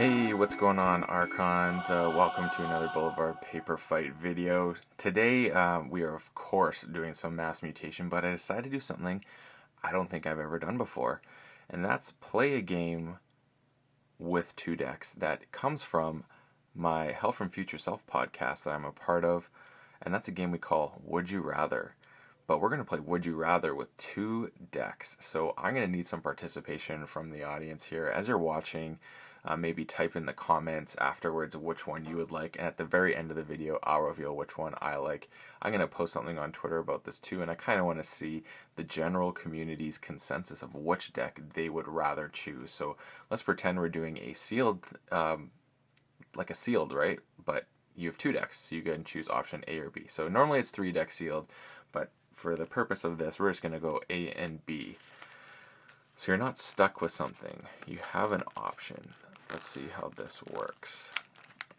Hey, what's going on, Archons? Welcome to another Boulevard Paper Fight video. Today, we are, of course, doing some mass mutation, but I decided to do something I don't think I've ever done before, and that's play a game with two decks that comes from my Hell from Future Self podcast that I'm a part of, and that's a game we call Would You Rather. But we're going to play Would You Rather with two decks, so I'm going to need some participation from the audience here. As you're watching, maybe type in the comments afterwards which one you would like, and at the very end of the video I'll reveal which one I like. I'm going to post something on Twitter about this too, and I kind of want to see the general community's consensus of which deck they would rather choose. So let's pretend we're doing a sealed, like a sealed, right? But you have two decks, so you can choose option A or B. So normally it's 3 decks sealed, but for the purpose of this, we're just going to go A and B. So you're not stuck with something. You have an option. Let's see how this works.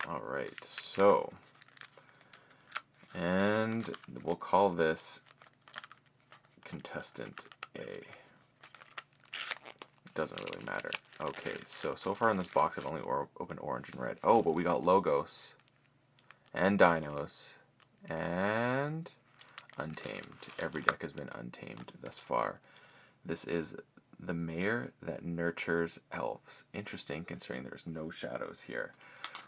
Alright, so, and we'll call this contestant A. It doesn't really matter. Okay, so far in this box I've only opened orange and red. Oh, but we got logos, and dinos, and untamed. Every deck has been untamed thus far. This is the mayor that nurtures elves. Interesting, considering there's no shadows here.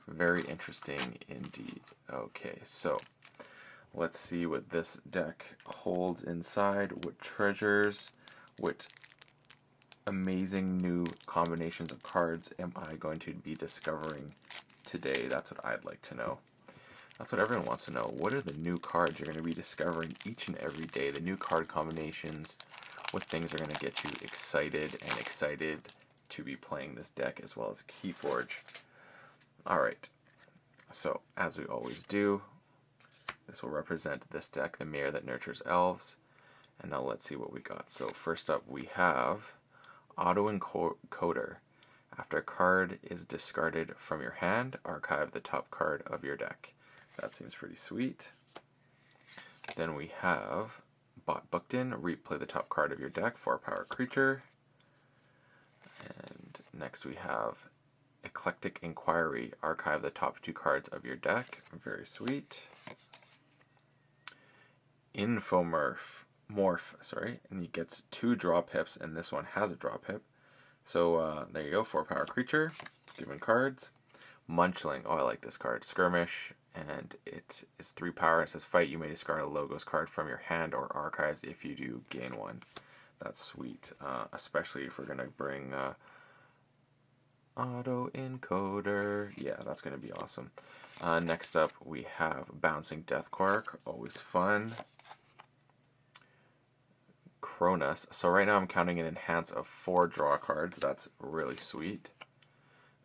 Very interesting indeed. Okay, so let's see what this deck holds inside. What treasures, what amazing new combinations of cards am I going to be discovering today? That's what I'd like to know. That's what everyone wants to know. What are the new cards you're going to be discovering each and every day? The new card combinations. What things are going to get you excited to be playing this deck, as well as KeyForge. Alright, so as we always do, this will represent this deck, the Mayor that Nurtures Elves. And now let's see what we got. So first up we have Auto Encoder. After a card is discarded from your hand, archive the top card of your deck. That seems pretty sweet. Then we have Bot Booked-In, replay the top card of your deck, 4-power creature. And next we have Eclectic Inquiry, archive the top 2 cards of your deck. Very sweet. Morph, and he gets 2 draw pips, and this one has a draw pip. So there you go, 4-power creature, given cards. Munchling, oh I like this card, Skirmish, and it is 3 power. It says fight, you may discard a logos card from your hand or archives. If you do, gain 1. That's sweet, especially if we're going to bring Auto Encoder. Yeah, that's going to be awesome. Next up we have Bouncing Death Quark, always fun. Cronus, so right now I'm counting an enhance of 4 draw cards. That's really sweet.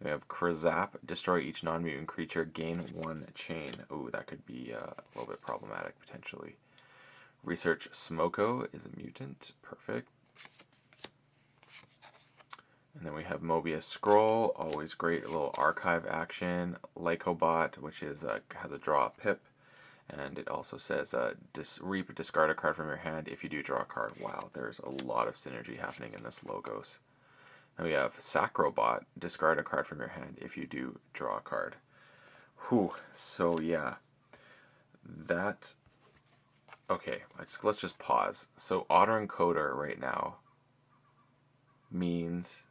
We have Krazap, destroy each non-mutant creature, gain 1 chain. Ooh, that could be a little bit problematic potentially. Research Smoko is a mutant, perfect. And then we have Mobius Scroll, always great, a little archive action. Lycobot, which is has a draw pip, and it also says discard a card from your hand if you do draw a card. Wow, there's a lot of synergy happening in this logos. And we have Sacrobot, discard a card from your hand if you do draw a card. Whew, so yeah. That, okay, let's just pause. So Auto Encoder right now means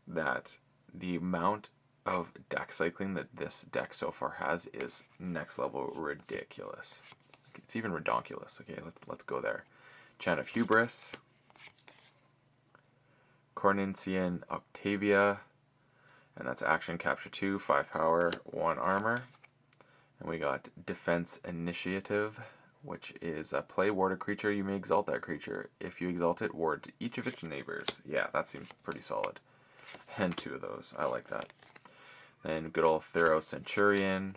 that the amount of deck cycling that this deck so far has is next level ridiculous. It's even redonkulous. Okay, let's go there. Chant of Hubris. Cornincian Octavia, and that's action capture 2, 5 power, 1 armor. And we got Defense Initiative, which is play ward a creature, you may exalt that creature. If you exalt it, ward each of its neighbors. Yeah, that seems pretty solid. And 2 of those, I like that. Then good old Thero Centurion,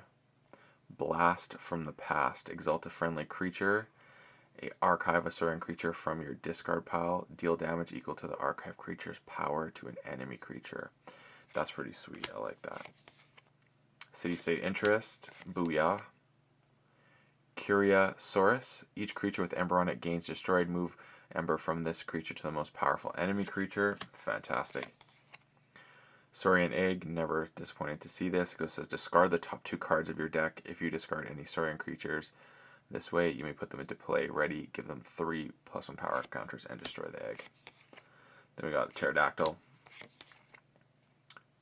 Blast from the Past, exalt a friendly creature. Archive a certain creature from your discard pile. Deal damage equal to the archive creature's power to an enemy creature. That's pretty sweet. I like that. City-State Interest. Booyah. Curiosaurus. Each creature with Ember on it gains destroyed. Move Ember from this creature to the most powerful enemy creature. Fantastic. Saurian Egg, never disappointed to see this. It says discard the top 2 cards of your deck. If you discard any Saurian creatures this way, you may put them into play ready, give them 3+1 power counters, and destroy the egg. Then we got Pterodactyl.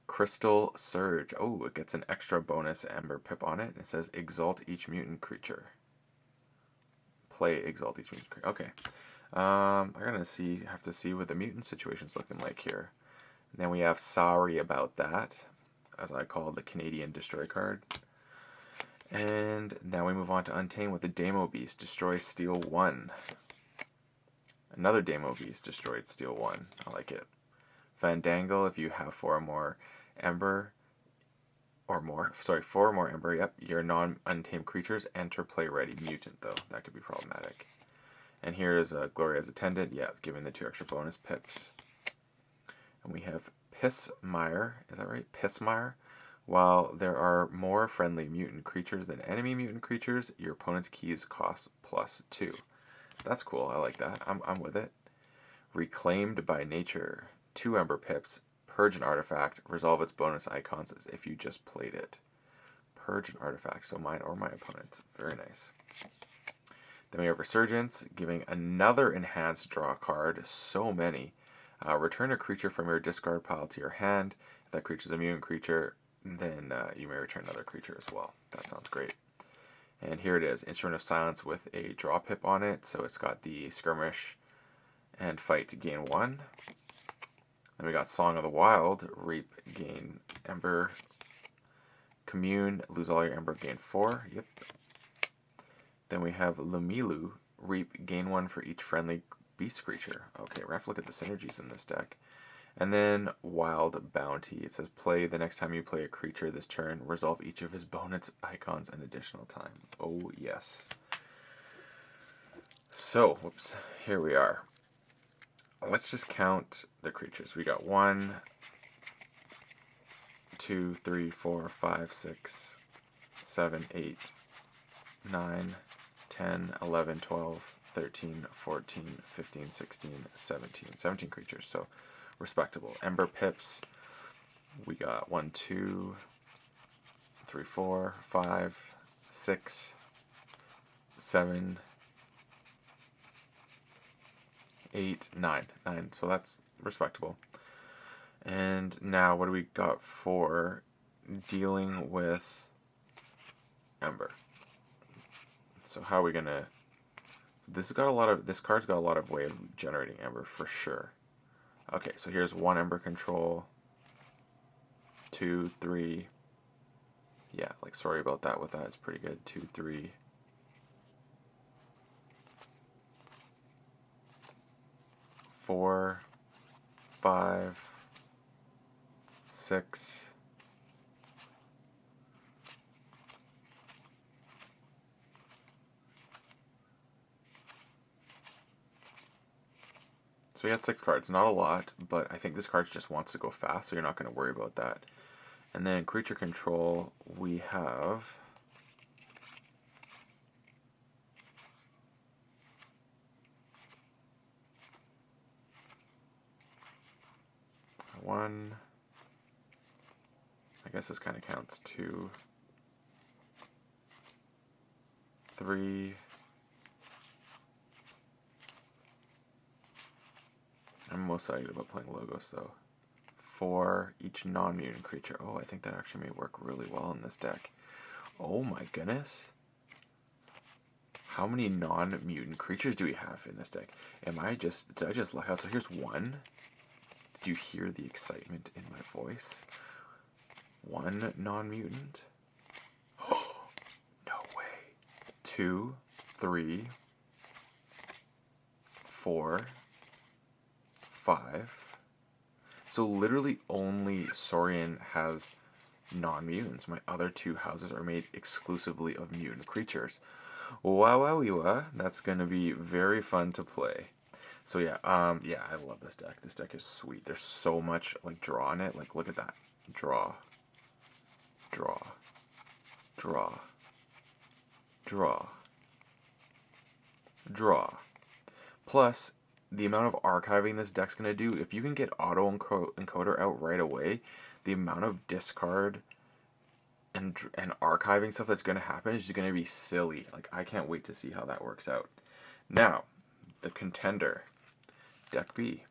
Crystal Surge. Oh, it gets an extra bonus Ember Pip on it. It says exalt each mutant creature. Play exalt each mutant creature. Okay. I have to see what the mutant situation's looking like here. And then we have Sorry About That, as I call the Canadian Destroy card. And now we move on to Untamed with the Demo Beast. Destroy Steal 1. Another Demo Beast destroyed Steal 1. I like it. Fandangle, if you have 4 or more Ember, or more, sorry, 4 or more Ember, yep, your non-untamed creatures enter play ready. Mutant, though. That could be problematic. And here is Gloria's Attendant. Yeah, giving the 2 extra bonus pips. And we have Pissmire. Is that right? Pissmire. While there are more friendly mutant creatures than enemy mutant creatures, your opponent's keys cost +2. That's cool. I like that. I'm with it. Reclaimed by Nature. 2 Ember Pips. Purge an artifact. Resolve its bonus icons as if you just played it. Purge an artifact. So mine or my opponent's. Very nice. Then we have Resurgence, giving another enhanced draw card. So many. Return a creature from your discard pile to your hand. If that creature is a mutant creature, then you may return another creature as well. That sounds great. And here it is, Instrument of Silence with a draw pip on it. So it's got the Skirmish and Fight to gain 1. Then we got Song of the Wild, Reap, gain Ember. Commune, lose all your Ember, gain 4. Yep. Then we have Lumilu, Reap, gain 1 for each friendly beast creature. Okay, we're going to have to look at the synergies in this deck. And then Wild Bounty. It says play the next time you play a creature this turn, resolve each of his bonus icons an additional time. Oh, yes. So, whoops, here we are. Let's just count the creatures. We got 1, 2, 3, 4, 5, 6, 7, 8, 9, 10, 11, 12, 13, 14, 15, 16, 17. 17 creatures, so respectable. Ember Pips, we got 1, 2, 3, 4, 5, 6, 7, 8, 9. 9, so that's respectable. And now what do we got for dealing with Ember? So how are we gonna... This card's got a lot of way of generating Ember for sure. Okay, so here's 1 Ember control, 2, 3. Yeah, like sorry about that with that. It's pretty good. 2, 3. 4, 5, 6. So we got 6 cards, not a lot, but I think this card just wants to go fast, so you're not going to worry about that. And then creature control, we have 1. I guess this kind of counts. 2, 3. I'm most excited about playing Logos though. 4 each non-mutant creature. Oh, I think that actually may work really well in this deck. Oh my goodness. How many non-mutant creatures do we have in this deck? Did I just luck out? So here's 1. Did you hear the excitement in my voice? 1 non-mutant. Oh, no way. 2, 3, 4, 5. So literally only Saurian has non-mutants. My other 2 houses are made exclusively of mutant creatures. Wow, that's going to be very fun to play. So yeah, yeah, I love this deck. This deck is sweet. There's so much like draw in it. Like look at that. Draw. Draw. Draw. Draw. Draw. Plus, the amount of archiving this deck's going to do, if you can get auto encoder out right away, the amount of discard and archiving stuff that's going to happen is just going to be silly. Like, I can't wait to see how that works out. Now, the contender, deck B.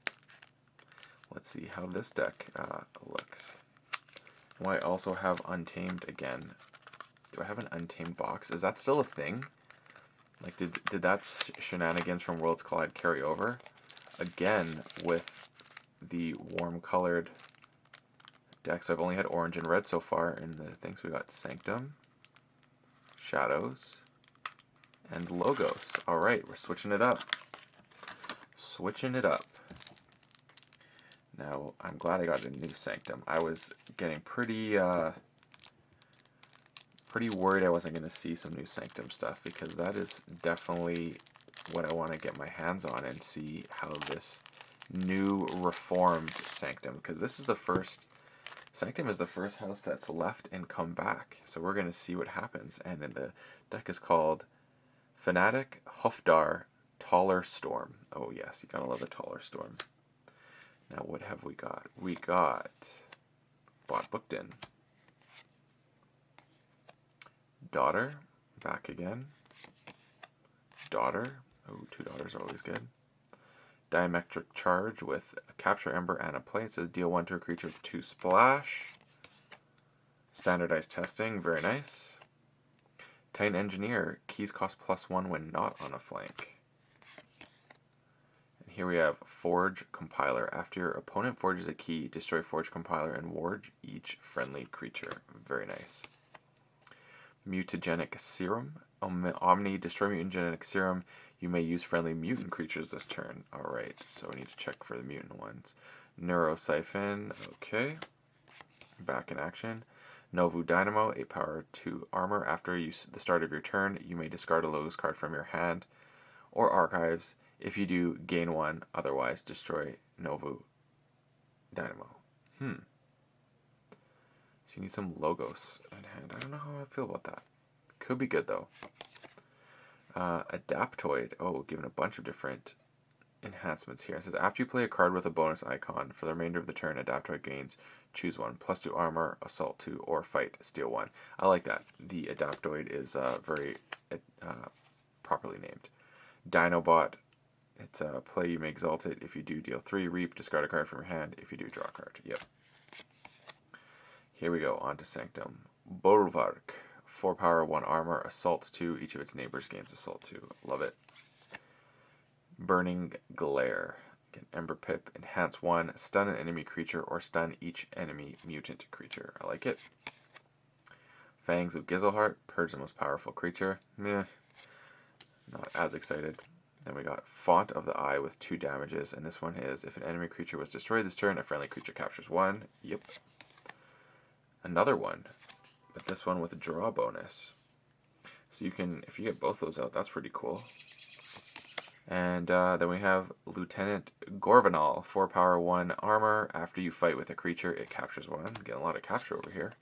Let's see how this deck looks. Oh, I also have Untamed again. Do I have an Untamed box? Is that still a thing? Like, did that shenanigans from Worlds Collide carry over? Again, with the warm-colored decks. I've only had orange and red so far in the things. We got Sanctum, Shadows, and Logos. Alright, we're switching it up. Switching it up. Now, I'm glad I got a new Sanctum. I was getting pretty worried I wasn't going to see some new Sanctum stuff, because that is definitely what I want to get my hands on and see how this new reformed Sanctum, because this is the first, Sanctum is the first house that's left and come back. So we're going to see what happens. And then the deck is called Fanatic Hofdar Taller Storm. Oh yes, you gotta love the Taller Storm. Now what have we got? We got Bot Booked In. Daughter, back again. Daughter, oh, 2 daughters are always good. Diametric Charge with a Capture Ember and a play. It says deal 1 to a creature with 2 splash. Standardized Testing, very nice. Titan Engineer, keys cost +1 when not on a flank. And here we have Forge Compiler. After your opponent forges a key, destroy Forge Compiler and ward each friendly creature. Very nice. Mutagenic Serum. Omni, destroy Mutagenic Serum. You may use friendly mutant creatures this turn. Alright, so we need to check for the mutant ones. Neurosiphon, okay. Back in action. Novu Dynamo, 8 power, 2 armor. After the start of your turn, you may discard a Logos card from your hand or archives. If you do, gain 1. Otherwise, destroy Novu Dynamo. So you need some Logos in hand. I don't know how I feel about that. Could be good, though. Adaptoid. Oh, given a bunch of different enhancements here. It says, after you play a card with a bonus icon, for the remainder of the turn, Adaptoid gains choose 1, +2 armor, assault 2, or fight, steal 1. I like that. The Adaptoid is very properly named. Dinobot. It's a play, you may exalt it. If you do, deal 3, reap, discard a card from your hand. If you do, draw a card. Yep. Here we go, on to Sanctum. Bolvark. 4 power, 1 armor, assault 2. Each of its neighbors gains assault 2. Love it. Burning Glare. Again, Ember Pip, enhance 1, stun an enemy creature, or stun each enemy mutant creature. I like it. Fangs of Gizelheart, purge the most powerful creature. Meh. Not as excited. Then we got Font of the Eye with 2 damages, and this one is, if an enemy creature was destroyed this turn, a friendly creature captures 1. Yep. Another one, but this one with a draw bonus. So you can, if you get both those out, that's pretty cool. And then we have Lieutenant Gorvanol, 4 power, 1 armor. After you fight with a creature, it captures 1. Getting a lot of capture over here.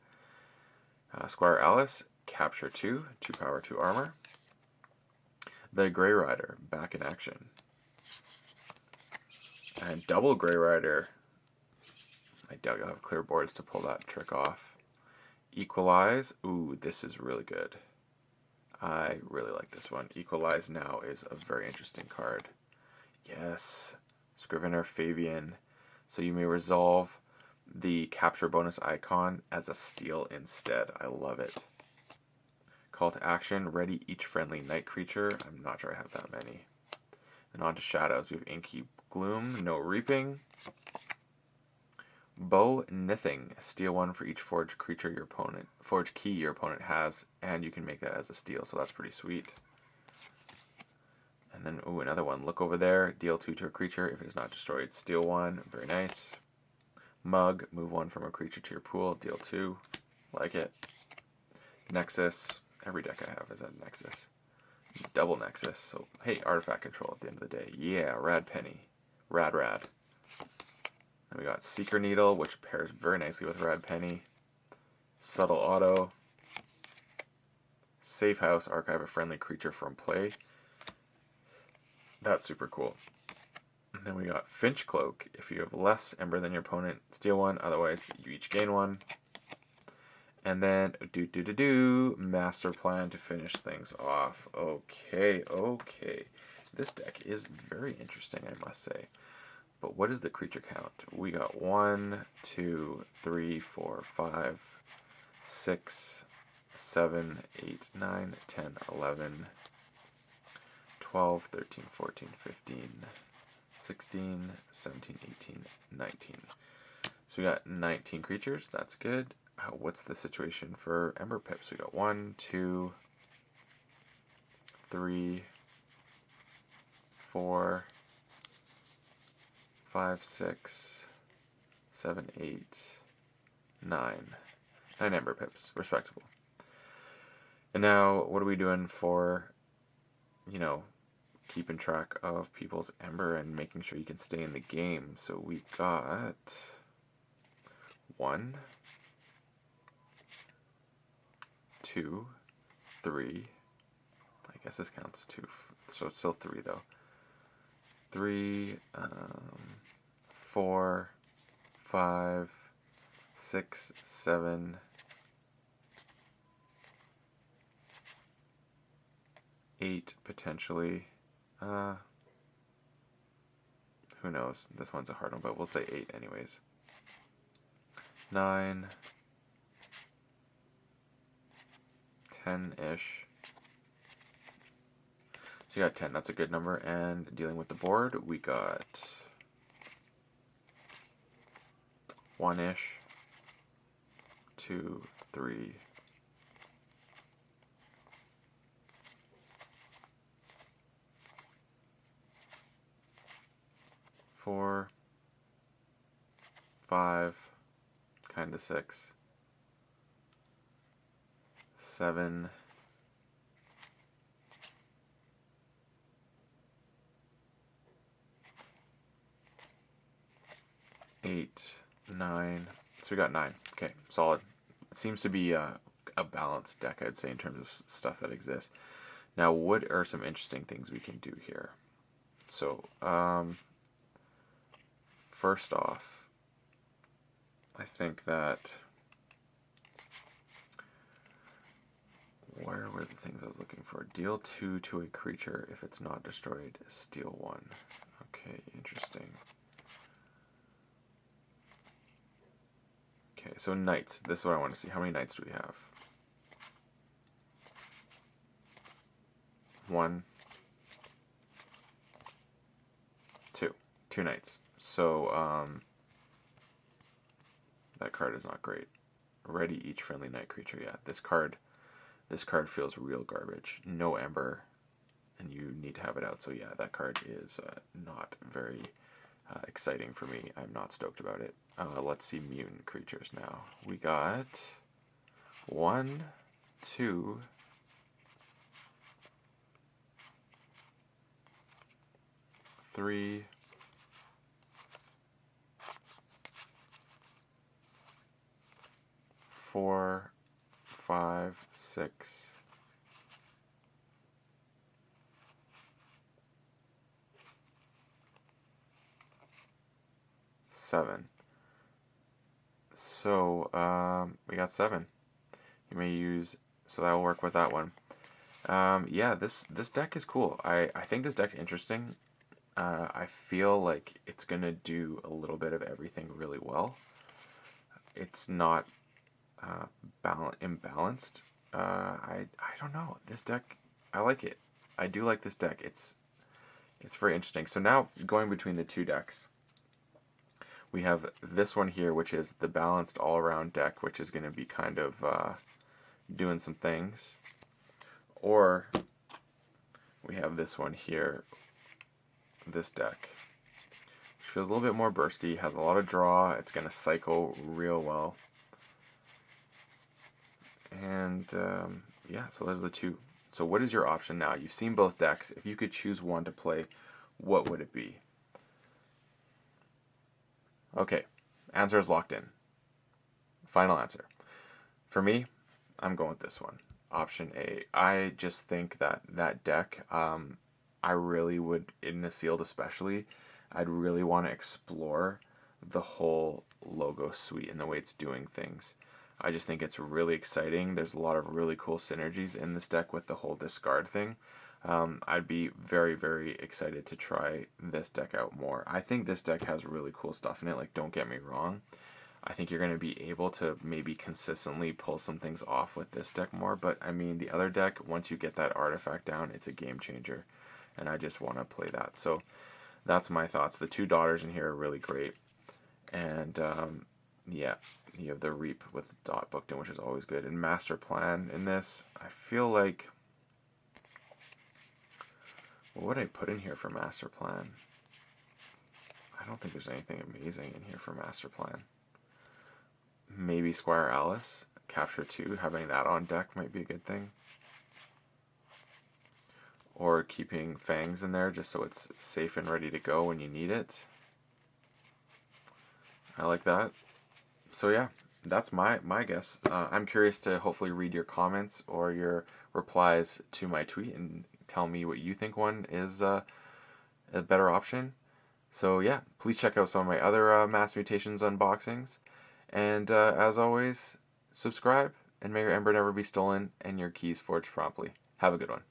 Squire Alice, capture 2, 2 power, 2 armor. The Grey Rider, back in action. And double Grey Rider. I doubt you'll have clear boards to pull that trick off. Equalize, ooh, this is really good. I really like this one. Equalize now is a very interesting card. Yes, Scrivener Fabian. So you may resolve the capture bonus icon as a steal instead. I love it. Call to action, ready each friendly night creature. I'm not sure I have that many. And on to Shadows. We have Inky Gloom, no reaping. Bow Nithing, steal 1 for each forge creature your opponent, forge key your opponent has, and you can make that as a steal, so that's pretty sweet. And then, ooh, another one. Look over there, deal 2 to a creature. If it is not destroyed, steal 1. Very nice. Mug, move 1 from a creature to your pool, deal 2. Like it. Nexus, every deck I have is a Nexus. Double Nexus, so hey, artifact control at the end of the day. Yeah, Rad Penny. Rad. Then we got Seeker Needle, which pairs very nicely with Rad Penny. Subtle Auto. Safe House, archive a friendly creature from play. That's super cool. And then we got Finch Cloak. If you have less Ember than your opponent, steal one. Otherwise, you each gain one. And then Master Plan to finish things off. Okay. This deck is very interesting, I must say. But what is the creature count? We got 1, 2, 3, 4, 5, 6, 7, 8, 9, 10, 11, 12, 13, 14, 15, 16, 17, 18, 19. So we got 19 creatures. That's good. What's the situation for Ember Pips? We got 1, 2, 3, 4, 5, 6, 7, 8, 9. 9 Ember Pips. Respectable. And now, what are we doing for, keeping track of people's Ember and making sure you can stay in the game? So we got 1, 2, 3. I guess this counts 2, so it's still 3 though. 3, 4, 5, 6, 7, 8 potentially. Who knows? This one's a hard one, but we'll say 8 anyways. 9, 10-ish. So you got 10. That's a good number. And dealing with the board, we got 1-ish, 2, 3, 4, 5, kind of 6, 7, 8, 9. So we got 9. Okay, solid. It seems to be a balanced deck, I'd say, in terms of stuff that exists. Now, what are some interesting things we can do here? So, first off, I think that... Where were the things I was looking for? Deal 2 to a creature. If it's not destroyed, steal 1. Okay, interesting. Okay, so knights. This is what I want to see. How many knights do we have? 1, 2. 2 knights. So, that card is not great. Ready each friendly knight creature. Yeah, this card feels real garbage. No Ember, and you need to have it out. So yeah, that card is not very exciting for me. I'm not stoked about it. Let's see mutant creatures now. We got 1, 2, 3, 4, 5, 6, 7. So we got 7. You may use, so that will work with that one. Yeah, this deck is cool. I think this deck's interesting. I feel like it's gonna do a little bit of everything really well. It's not imbalanced. I don't know. This deck, I like it. I do like this deck. It's very interesting. So now going between the two decks, we have this one here, which is the balanced all-around deck, which is going to be kind of doing some things. Or we have this one here, this deck, which feels a little bit more bursty, has a lot of draw, it's going to cycle real well. And yeah, so there's the two. So what is your option now? You've seen both decks. If you could choose one to play, what would it be? Okay, answer is locked in. Final answer. For me, I'm going with this one. Option A. I just think that deck, I really would, in the sealed especially, I'd really want to explore the whole logo suite and the way it's doing things. I just think it's really exciting. There's a lot of really cool synergies in this deck with the whole discard thing. I'd be very, very excited to try this deck out more. I think this deck has really cool stuff in it, like, don't get me wrong. I think you're going to be able to maybe consistently pull some things off with this deck more, but I mean, the other deck, once you get that artifact down, it's a game changer, and I just want to play that. So that's my thoughts. The two daughters in here are really great, and yeah, you have the Reap with Dot booked in, which is always good. And Master Plan in this, I feel like, what would I put in here for Master Plan? I don't think there's anything amazing in here for Master Plan. Maybe Squire Alice, Capture 2, having that on deck might be a good thing. Or keeping Fangs in there just so it's safe and ready to go when you need it. I like that. So yeah, that's my guess. I'm curious to hopefully read your comments or your replies to my tweet and tell me what you think one is a better option. So yeah, please check out some of my other Mass Mutations unboxings. And as always, subscribe, and may your ember never be stolen and your keys forged promptly. Have a good one.